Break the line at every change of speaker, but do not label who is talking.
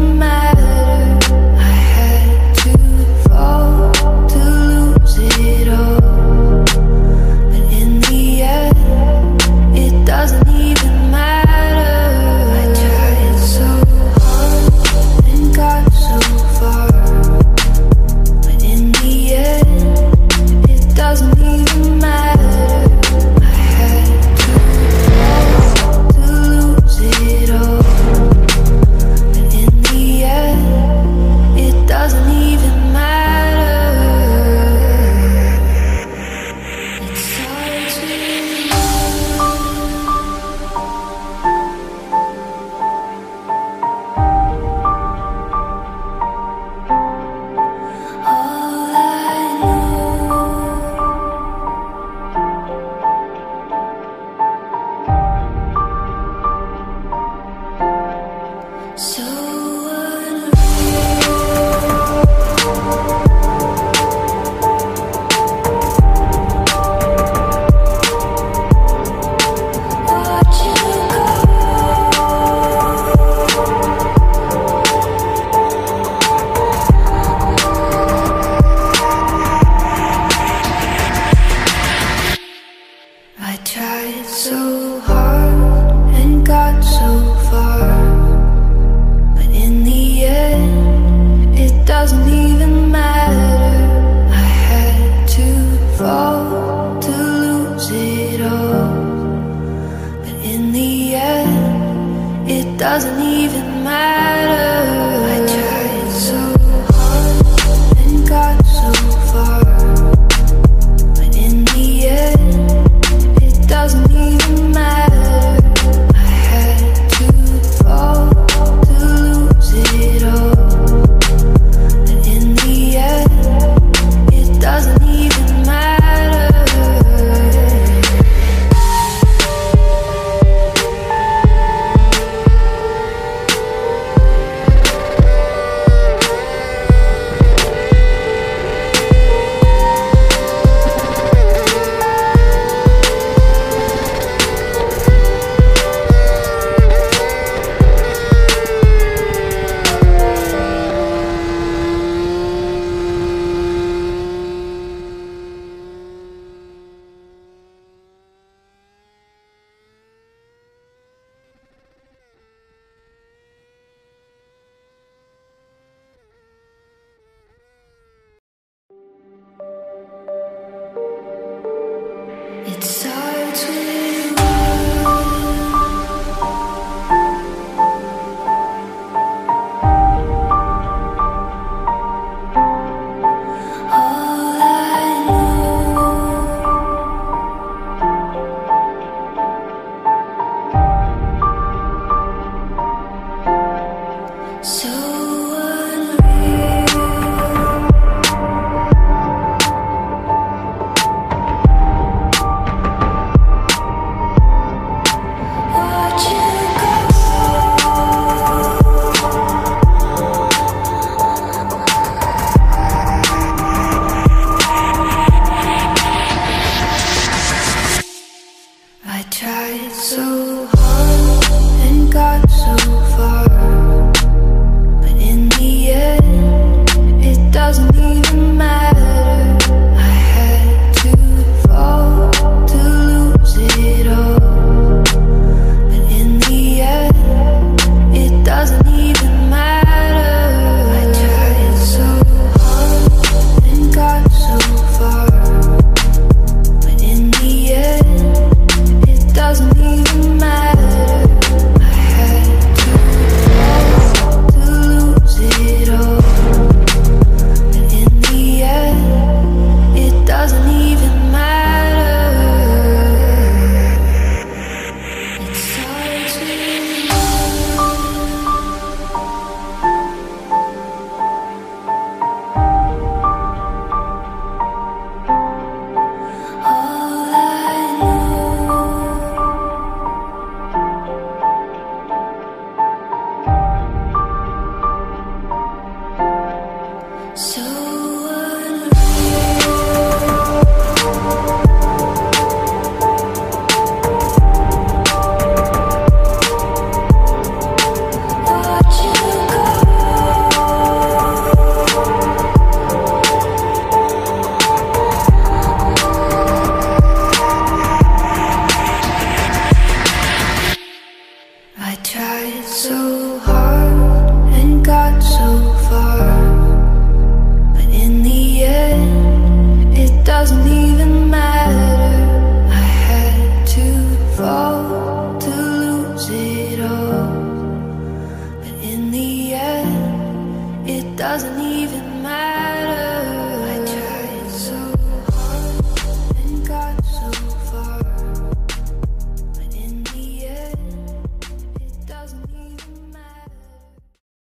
even matter. I had to fall to lose it all, but in the end, it doesn't even matter. I tried so hard and got so far, but in the end, it doesn't even matter. Doesn't even matter. I tried so hard and got so far, but in the end, it doesn't even matter. I had to fall to lose it all, but in the end, it doesn't even matter. It starts with all I know. So unreal. I tried so hard and got so far, but in the end, it doesn't even matter. I had to fall to lose it all, but in the end, it doesn't even matter. I tried so hard and got so far, but in the end, it doesn't even matter. I had to fall to lose it all, but in the end, it doesn't even matter. It starts with all I know. So unreal. Watch you go. so hard and got so far, but in the end, it doesn't even